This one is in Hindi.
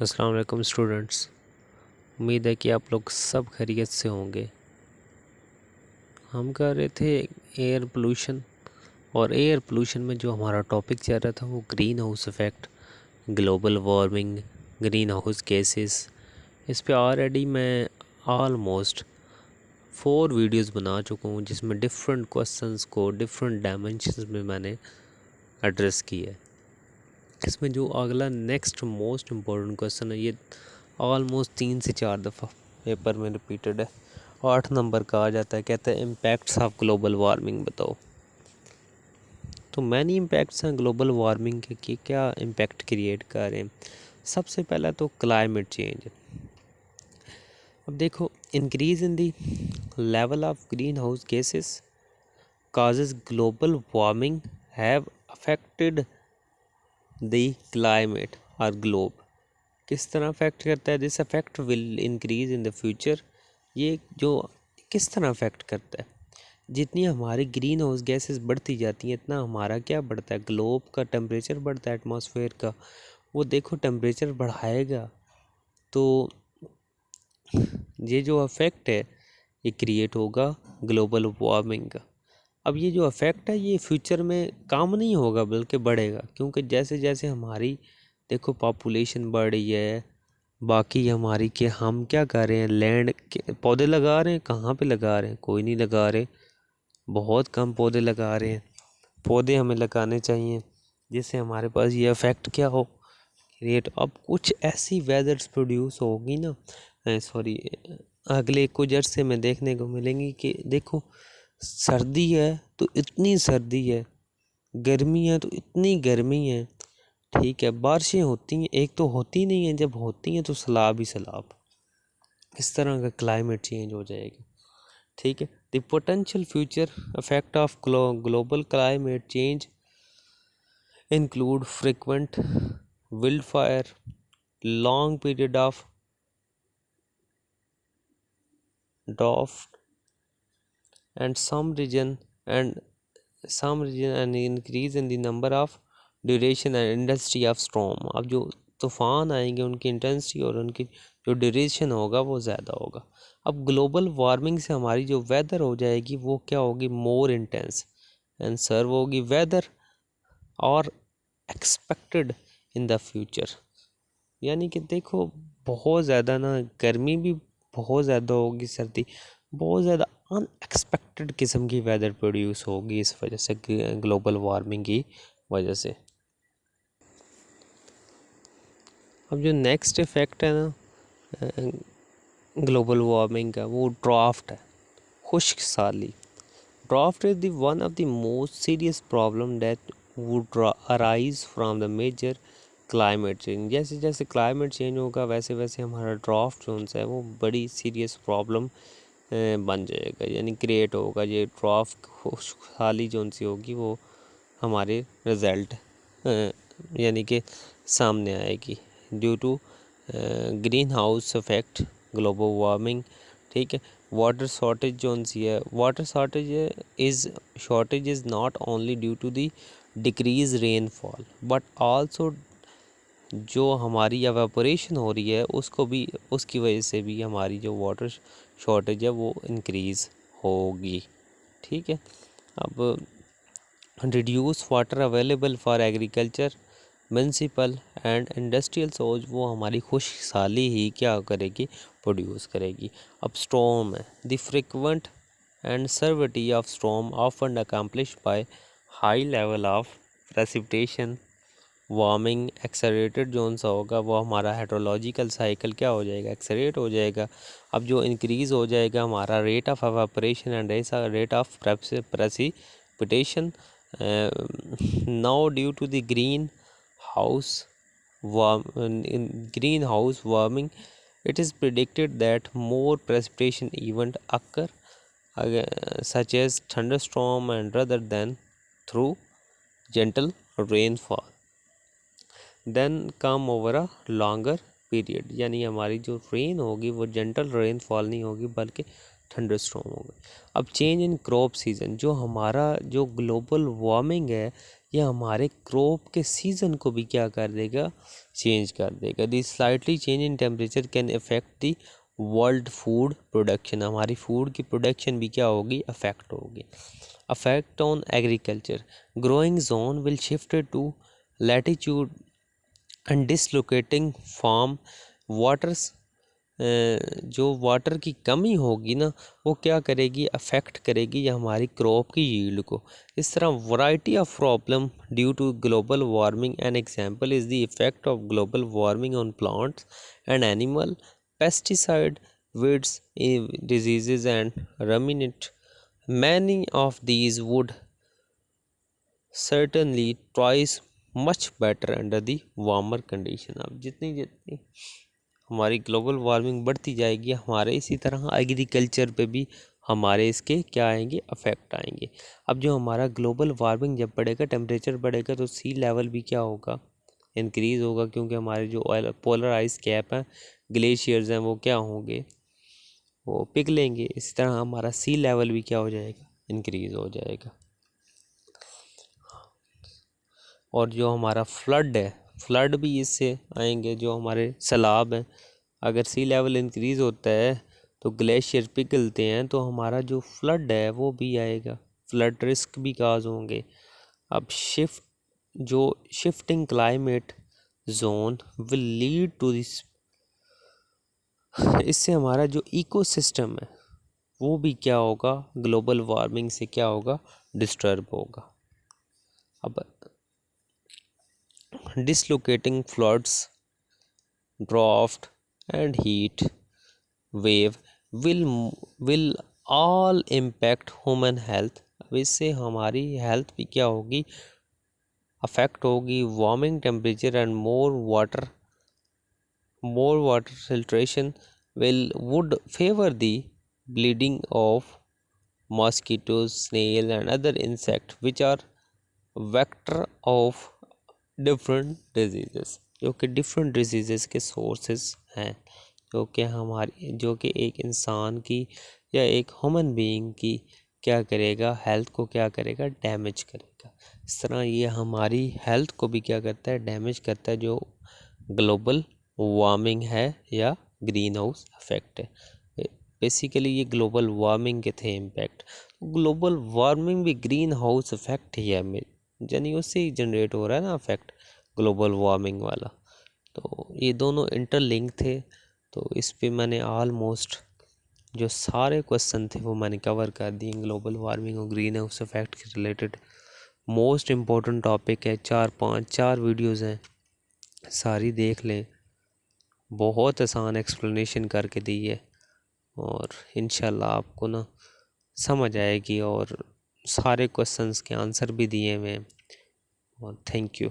अस्सलाम वालेकुम स्टूडेंट्स। उम्मीद है कि आप लोग सब खैरियत से होंगे। हम कर रहे थे एयर पोल्यूशन, और एयर पोल्यूशन में जो हमारा टॉपिक चल रहा था वो green house effect, global warming, green house cases. इस पे ऑलरेडी मैं ऑलमोस्ट 4 वीडियोस बना चुका हूँ, जिसमें डिफरेंट क्वेश्चंस को डिफरेंट डायमेंशंस में मैंने एड्रेस किया है। इसमें जो अगला नेक्स्ट मोस्ट इम्पोर्टेंट क्वेश्चन है, ये ऑलमोस्ट 3 से 4 दफ़ा पेपर में रिपीटेड है। 8 नंबर का आ जाता है, कहता है इम्पैक्ट्स ऑफ ग्लोबल वार्मिंग बताओ। तो मैनी इम्पैक्ट्स हैं ग्लोबल वार्मिंग के कि क्या इम्पैक्ट क्रिएट कर रहे हैं। सबसे पहला तो क्लाइमेट चेंज। अब देखो, increase in the level of green house gases causes global warming have affected the climate or globe। किस तरह अफेक्ट करता है? This affect will increase in the future. ये जो किस तरह अफेक्ट करता है, जितनी हमारी ग्रीन हाउस गैसेस बढ़ती जाती हैं इतना हमारा क्या बढ़ता है, ग्लोब का टेम्परेचर बढ़ता है, एटमॉस्फेयर का। वो देखो टेम्परेचर बढ़ाएगा तो ये जो अफेक्ट है ये क्रिएट होगा ग्लोबल वार्मिंग का। अब ये जो अफेक्ट है ये फ्यूचर में कम नहीं होगा बल्कि बढ़ेगा, क्योंकि जैसे जैसे हमारी देखो पॉपुलेशन बढ़ रही है, बाकी हमारी कि हम क्या कर रहे हैं, लैंड के पौधे लगा रहे हैं। कहाँ पे लगा रहे हैं? कोई नहीं लगा रहे, बहुत कम पौधे लगा रहे हैं। पौधे हमें लगाने चाहिए जिससे हमारे पास ये इफेक्ट क्या हो, क्रिएट। अब कुछ ऐसी वेदर्स प्रोड्यूस होगी ना, सॉरी, अगले कुछ अर्से में देखने को मिलेंगी कि देखो सर्दी है तो इतनी सर्दी है, गर्मी है तो इतनी गर्मी है, ठीक है। बारिशें होती हैं, एक तो होती नहीं है, जब होती हैं तो सैलाब ही सैलाब। इस तरह का क्लाइमेट चेंज हो जाएगा, ठीक है। The potential future effect of global climate change include frequent wild fire, long period of drought and some region and increase in the number of duration and intensity of storm। अब जो तूफ़ान आएंगे उनकी इंटेंसिटी और उनकी जो ड्यूरेशन होगा वो ज़्यादा होगा। अब ग्लोबल वार्मिंग से हमारी जो वेदर हो जाएगी वो क्या होगी, मोर इंटेंस एंड सर्व होगी वेदर और एक्सपेक्टेड इन द फ्यूचर। यानी कि देखो बहुत ज़्यादा ना गर्मी भी बहुत ज़्यादा होगी, सर्दी बहुत ज़्यादा अनएक्सपेक्टेड किस्म की वेदर प्रोड्यूस होगी इस वजह से, ग्लोबल वार्मिंग की वजह से। अब जो नेक्स्ट इफ़ेक्ट है ना ग्लोबल वार्मिंग का, वो ड्राफ्ट है, खुश्क साली। Drought is the one of the most serious problem that would arise from the major climate change. जैसे जैसे क्लाइमेट चेंज होगा वैसे वैसे हमारा ड्राफ्ट जो है वो बड़ी सीरियस प्रॉब्लम बन जाएगा, यानी क्रिएट होगा। ये ड्राफ्ट खुशहाली जो सी होगी वो हमारे रिज़ल्ट यानी कि सामने आएगी due to green house effect, global warming, ठीक है। वाटर शॉर्टेज जो सी है, water shortage is not only due to the decrease rainfall but also जो हमारी एवेपोरेशन हो रही है उसको भी, उसकी वजह से भी हमारी जो वाटर शॉर्टेज है वो इंक्रीज़ होगी, ठीक है। अब reduce water available for agriculture, municipal and industrial source, वो हमारी खुशहाली ही क्या करेगी, प्रोड्यूस करेगी। अब स्टॉर्म है, the frequent and severity of storm often accomplish by high level of precipitation, warming accelerated zone सा होगा, वो हमारा हाइड्रोलॉजिकल साइकिल क्या हो जाएगा, एक्सेलरेट हो जाएगा। अब जो इंक्रीज़ हो जाएगा हमारा rate of evaporation and rate of precipitation now due to the house green house warming, it is predicted that more precipitation event occur such as thunderstorm and rather than through gentle rainfall then come over a longer period. यानी हमारी जो रेन होगी वो जेंटल रेनफॉल नहीं होगी बल्कि थंडरस्टॉर्म होगा। अब चेंज इन क्रॉप सीजन, जो हमारा जो ग्लोबल वार्मिंग है ये हमारे क्रॉप के सीज़न को भी क्या कर देगा, चेंज कर देगा। The slightly change in temperature can affect the world food production, हमारी फूड की प्रोडक्शन भी क्या होगी, अफेक्ट होगी। Affect on agriculture, growing zone will shift to latitude and dislocating farm waters, जो वाटर की कमी होगी ना वो क्या करेगी, अफेक्ट करेगी या हमारी क्रॉप की यील्ड को। इस तरह variety of problem due to global warming, an example is the effect of global warming on plants and animal, pesticide, weeds, diseases and ruminant. Many of these would certainly twice much better under the warmer condition। अब जितनी जितनी हमारी ग्लोबल वार्मिंग बढ़ती जाएगी, हमारे इसी तरह एग्रीकल्चर पे भी हमारे इसके क्या आएंगे, अफेक्ट आएंगे। अब जो हमारा ग्लोबल वार्मिंग जब बढ़ेगा, टेम्परेचर बढ़ेगा, तो सी लेवल भी क्या होगा, इंक्रीज़ होगा, क्योंकि हमारे जो पोलर आइस कैप हैं, ग्लेशियर्स हैं, वो क्या होंगे, वो पिघलेंगे। इसी तरह हमारा सी लेवल भी क्या हो जाएगा, इंक्रीज़ हो जाएगा। और जो हमारा फ्लड है, फ्लड भी इससे आएंगे। जो हमारे सैलाब हैं, अगर सी लेवल इंक्रीज़ होता है तो ग्लेशियर पिघलते हैं, तो हमारा जो फ्लड है वो भी आएगा, फ्लड रिस्क भी काज होंगे। अब shifting climate zone will lead to this, इससे हमारा जो इकोसिस्टम है वो भी क्या होगा, ग्लोबल वार्मिंग से क्या होगा, डिस्टर्ब होगा। अब dislocating floods, drought and heat wave will all impact human health। अब इससे हमारी हेल्थ भी क्या होगी, अफेक्ट होगी। Warming temperature and more water filtration would favor the bleeding of mosquitoes, snail and other insects which are vector of different disease, जो कि डिफरेंट डिजीज़ के सोर्सेस हैं, जो कि एक इंसान की या एक ह्यूमन बीइंग की क्या करेगा, हेल्थ को क्या करेगा, डैमेज करेगा। इस तरह ये हमारी हेल्थ को भी क्या करता है, डैमेज करता है, जो ग्लोबल वार्मिंग है या ग्रीन हाउस इफेक्ट है। बेसिकली ये ग्लोबल वार्मिंग के थे इम्पैक्ट। ग्लोबल वार्मिंग भी ग्रीन हाउस इफेक्ट ही है, यानी उससे ही जनरेट हो रहा है ना इफेक्ट, ग्लोबल वार्मिंग वाला। तो ये दोनों इंटरलिंक थे। तो इस पे मैंने ऑलमोस्ट जो सारे क्वेश्चन थे वो मैंने कवर कर दिए, ग्लोबल वार्मिंग और ग्रीन हाउस इफेक्ट के रिलेटेड। मोस्ट इम्पोर्टेंट टॉपिक है, 4 वीडियोज़ हैं, सारी देख लें। बहुत आसान एक्सप्लेनेशन करके दी है और इंशाल्लाह आपको ना समझ आएगी, और सारे क्वेश्चंस के आंसर भी दिए हुए हैं। और थैंक यू।